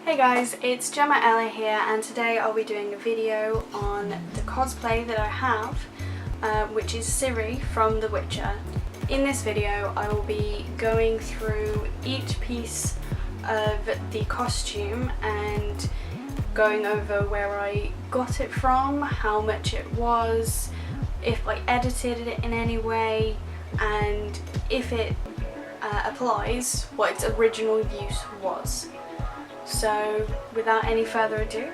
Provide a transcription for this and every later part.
Hey guys, it's Gemma Ella here, and today I'll be doing a video on the cosplay that I have, which is Ciri from The Witcher. In this video I will be going through each piece of the costume and going over where I got it from, how much it was, if I edited it in any way, and if it applies, what its original use was. So without any further ado,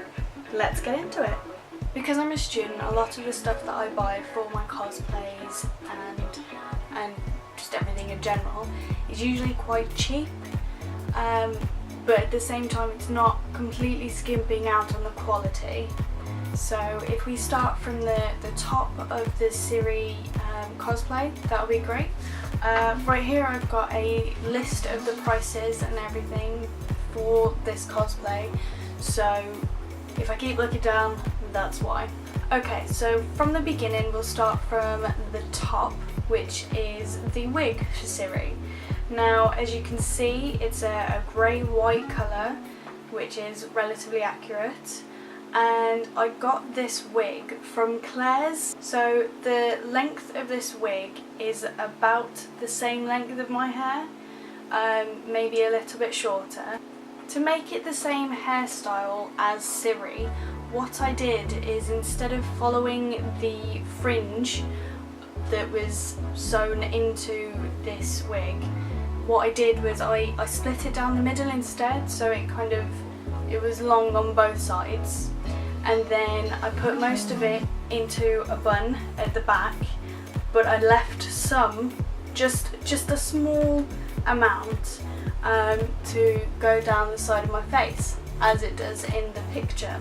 let's get into it. Because I'm a student, a lot of the stuff that I buy for my cosplays and just everything in general is usually quite cheap, but at the same time it's not completely skimping out on the quality. So if we start from the top of the Ciri cosplay, that'll be great. Right here I've got a list of the prices and everything for this cosplay, so if I keep looking down, that's why. Okay, so from the beginning we'll start from the top, which is the wig for Ciri. Now as you can see, it's a grey-white colour, which is relatively accurate, and I got this wig from Claire's. So the length of this wig is about the same length of my hair, maybe a little bit shorter. To make it the same hairstyle as Ciri, what I did is, instead of following the fringe that was sewn into this wig, what I did was I split it down the middle instead, so it was long on both sides, and then I put most of it into a bun at the back, but I left some, just a small amount, to go down the side of my face, as it does in the picture.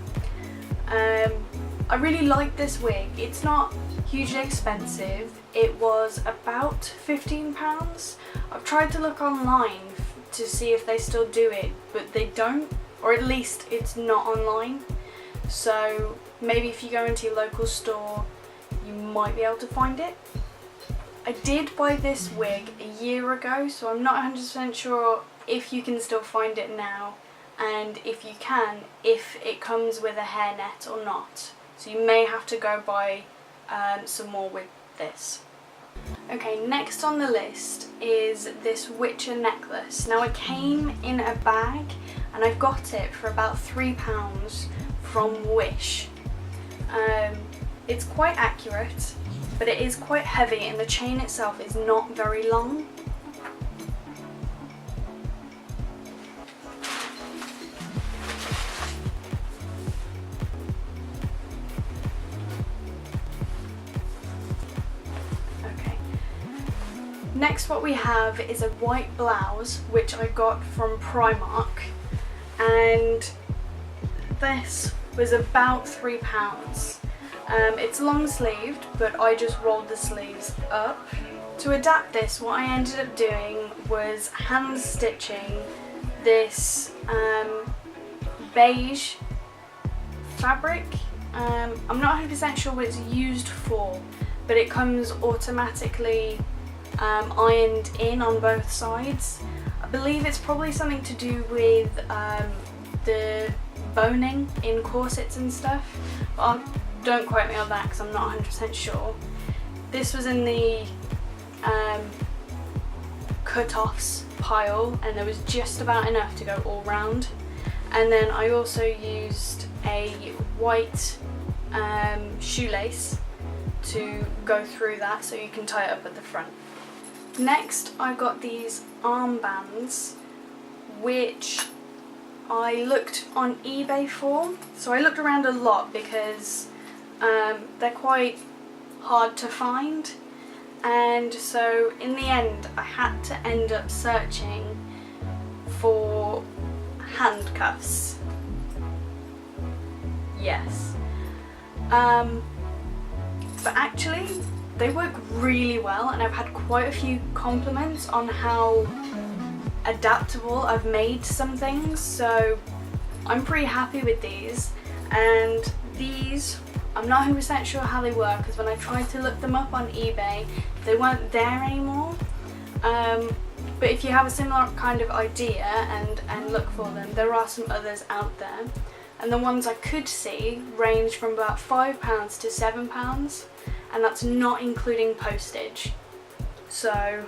I really like this wig. It's not hugely expensive. It was about £15. I've tried to look online to see if they still do it, but they don't, or at least it's not online. So maybe if you go into your local store, you might be able to find it. I did buy this wig a year ago, so I'm not 100% sure if you can still find it now, and if you can, if it comes with a hairnet or not. So you may have to go buy some more with this. Okay, next on the list is this Witcher necklace. Now it came in a bag, and I've got it for about £3 from Wish. It's quite accurate, but it is quite heavy, and the chain itself is not very long. Okay. Next, what we have is a white blouse, which I got from Primark, and this was about £3. It's long sleeved, but I just rolled the sleeves up. To adapt this, what I ended up doing was hand stitching this beige fabric. I'm not 100% sure what it's used for, but it comes automatically ironed in on both sides. I believe it's probably something to do with the boning in corsets and stuff, but don't quote me on that because I'm not 100% sure. This was in the cut-offs pile, and there was just about enough to go all round. And then I also used a white shoelace to go through that, so you can tie it up at the front. Next, I got these armbands, which I looked on eBay for. So I looked around a lot because they're quite hard to find, and so in the end I had to end up searching for handcuffs. Yes. But actually they work really well, and I've had quite a few compliments on how adaptable I've made some things, so I'm pretty happy with these. And these, I'm not 100% sure how they work, because when I tried to look them up on eBay, they weren't there anymore. But if you have a similar kind of idea and look for them, there are some others out there. And the ones I could see range from about £5 to £7, and that's not including postage. So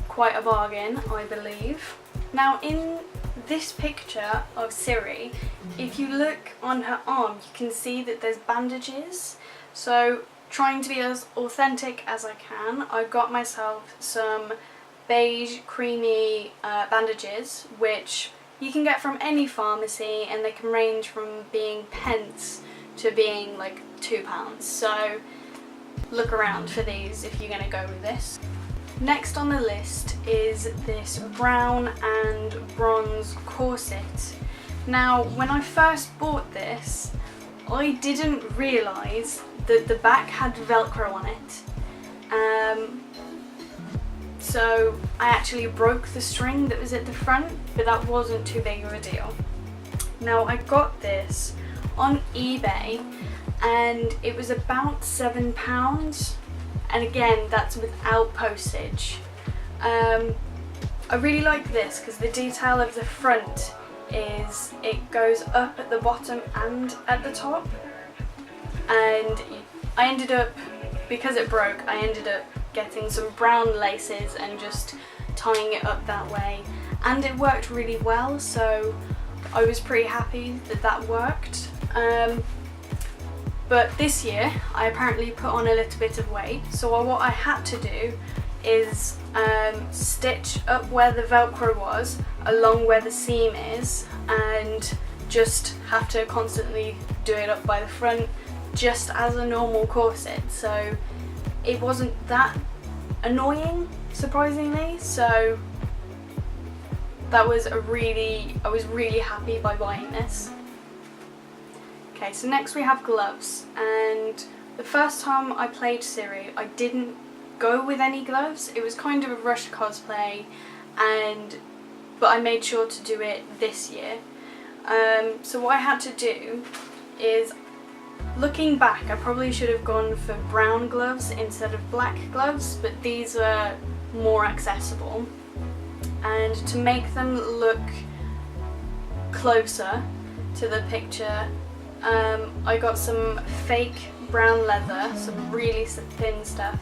quite a bargain, I believe. Now in this picture of Ciri, if you look on her arm, you can see that there's bandages. So trying to be as authentic as I can, I got myself some beige creamy bandages, which you can get from any pharmacy, and they can range from being pence to being like £2. So look around for these if you're going to go with this. Next on the list is this brown and bronze corset. Now when I first bought this, I didn't realise that the back had Velcro on it. So I actually broke the string that was at the front, but that wasn't too big of a deal. Now I got this on eBay and it was about £7, and again that's without postage. I really like this because the detail of the front is it goes up at the bottom and at the top, and I ended up, because it broke, I ended up getting some brown laces and just tying it up that way, and it worked really well, so I was pretty happy that that worked. But this year I apparently put on a little bit of weight, so what I had to do is stitch up where the Velcro was along where the seam is, and just have to constantly do it up by the front just as a normal corset. So it wasn't that annoying, surprisingly, so that was I was really happy by buying this. Okay, so next we have gloves, and the first time I played Ciri I didn't go with any gloves. It was kind of a rush cosplay, but I made sure to do it this year. So what I had to do is, looking back, I probably should have gone for brown gloves instead of black gloves, but these are more accessible. And to make them look closer to the picture, I got some fake brown leather, some really thin stuff,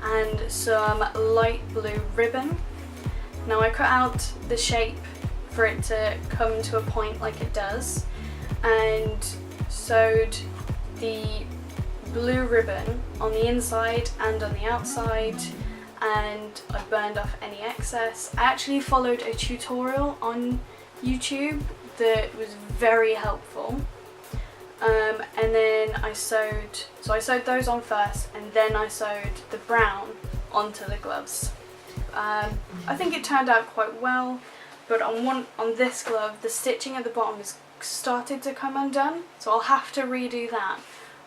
and some light blue ribbon. Now I cut out the shape for it to come to a point like it does, and sewed the blue ribbon on the inside and on the outside, and I burned off any excess. I actually followed a tutorial on YouTube that was very helpful, and then I sewed those on first, and then I sewed the brown onto the gloves. I think it turned out quite well, but on this glove the stitching at the bottom has started to come undone, so I'll have to redo that.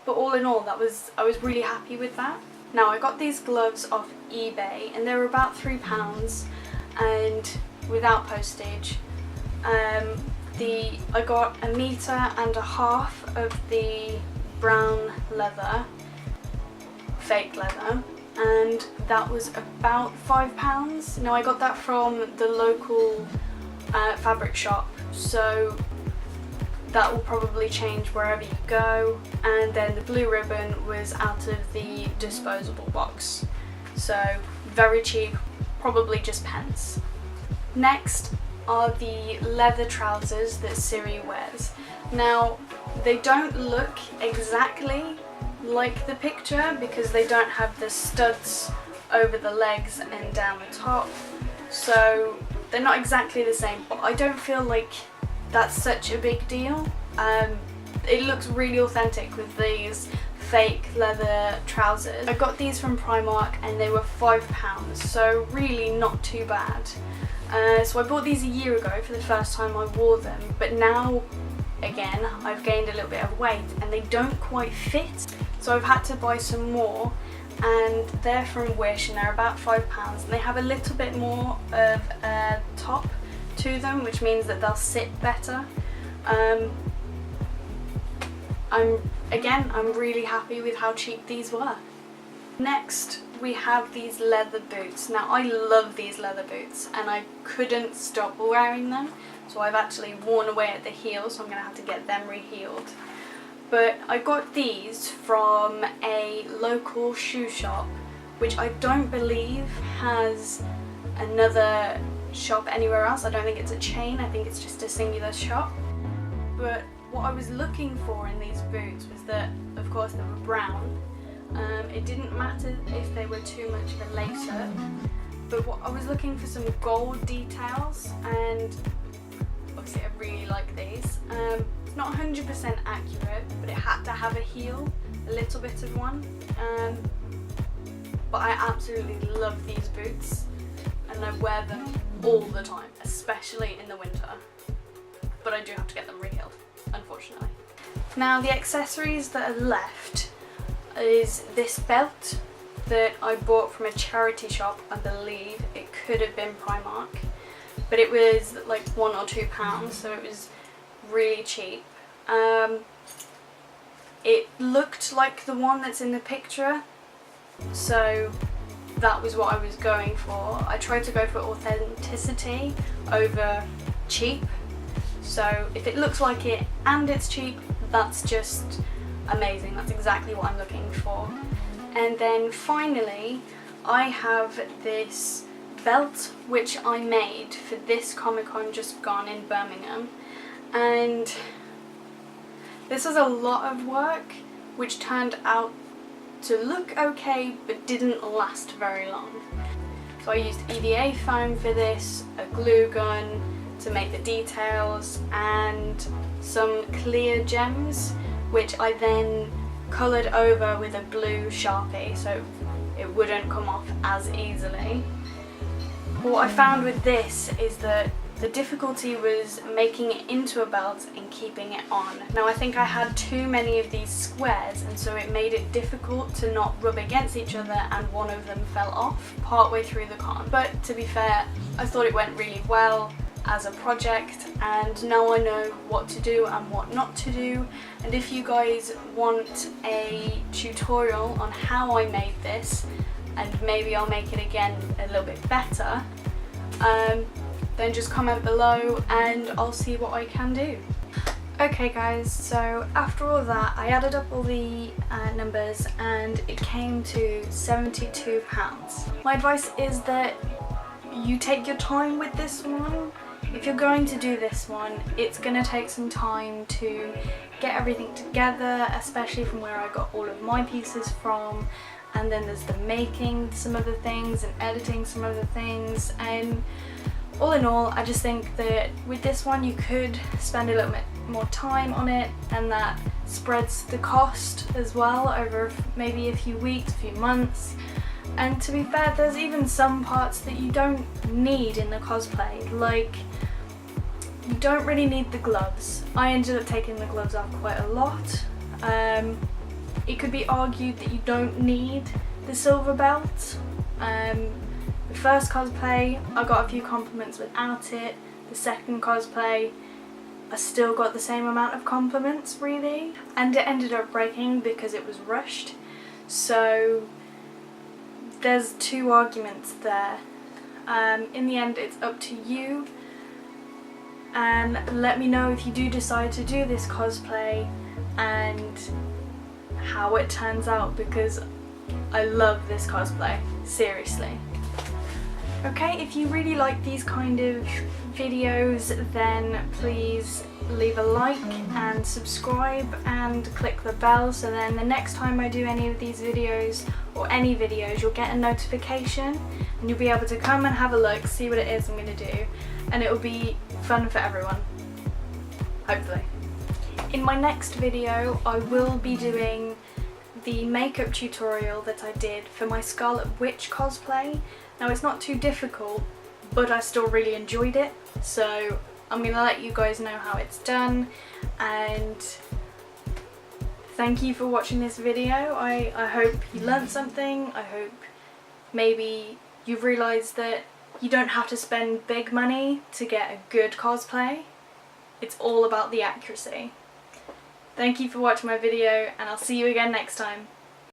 But all in all, I was really happy with that. Now I got these gloves off eBay and they were about £3, and without postage. I got 1.5 meters of the brown leather, fake leather, and that was about £5. Now I got that from the local fabric shop, so that will probably change wherever you go. And then the blue ribbon was out of the disposable box, so very cheap, probably just pence. Next are the leather trousers that Ciri wears. Now they don't look exactly like the picture because they don't have the studs over the legs and down the top, so they're not exactly the same, but I don't feel like that's such a big deal. It looks really authentic with these fake leather trousers. I got these from Primark and they were £5, so really not too bad. So I bought these a year ago for the first time I wore them, but now again I've gained a little bit of weight and they don't quite fit, so I've had to buy some more, and they're from Wish and they're about £5, and they have a little bit more of a top to them, which means that they'll sit better. I'm really happy with how cheap these were. Next we have these leather boots. Now I love these leather boots and I couldn't stop wearing them, so I've actually worn away at the heel, so I'm going to have to get them re-heeled. But I got these from a local shoe shop, which I don't believe has another shop anywhere else. I don't think it's a chain, I think it's just a singular shop. But what I was looking for in these boots was that, of course, they were brown. It didn't matter if they were too much of a lace-up, but I was looking for some gold details, and obviously I really like these. It's not 100% accurate, but it had to have a heel, a little bit of one. But I absolutely love these boots, and I wear them all the time, especially in the winter. But I do have to get them re-heeled, unfortunately. Now the accessories that are left is this belt that I bought from a charity shop. I believe it could have been Primark, but it was like £1 or £2, so it was really cheap. It looked like the one that's in the picture, so that was what I was going for. I tried to go for authenticity over cheap, so if it looks like it and it's cheap, that's just amazing. That's exactly what I'm looking for. And then finally I have this belt which I made for this Comic-Con just gone in Birmingham, and this was a lot of work which turned out to look okay but didn't last very long. So I used EVA foam for this, a glue gun to make the details, and some clear gems which I then coloured over with a blue Sharpie so it wouldn't come off as easily. What I found with this is that the difficulty was making it into a belt and keeping it on. Now I think I had too many of these squares, and so it made it difficult to not rub against each other, and one of them fell off partway through the con. But to be fair, I thought it went really well as a project, and now I know what to do and what not to do. And if you guys want a tutorial on how I made this, and maybe I'll make it again a little bit better, then just comment below and I'll see what I can do. Okay guys, so after all that I added up all the numbers and it came to £72. My advice is that you take your time with this one. If you're going to do this one, it's going to take some time to get everything together, especially from where I got all of my pieces from, and then there's the making some of the things and editing some of the things, and all in all I just think that with this one you could spend a little bit more time on it, and that spreads the cost as well over maybe a few weeks, a few months. And to be fair, there's even some parts that you don't need in the cosplay, like you don't really need the gloves. I ended up taking the gloves off quite a lot. It could be argued that you don't need the silver belt. The first cosplay I got a few compliments without it. The second cosplay I still got the same amount of compliments really, and it ended up breaking because it was rushed. So there's two arguments there. In the end it's up to you, and let me know if you do decide to do this cosplay and how it turns out, because I love this cosplay, seriously. Okay, if you really like these kind of videos, then please leave a like and subscribe and click the bell, so then the next time I do any of these videos, or any videos, you'll get a notification and you'll be able to come and have a look, see what it is I'm going to do, and it will be fun for everyone, hopefully. In my next video I will be doing the makeup tutorial that I did for my Scarlet Witch cosplay. Now it's not too difficult, but I still really enjoyed it, so I'm going to let you guys know how it's done. And thank you for watching this video. I hope you learnt something. I hope maybe you've realised that you don't have to spend big money to get a good cosplay. It's all about the accuracy. Thank you for watching my video, and I'll see you again next time.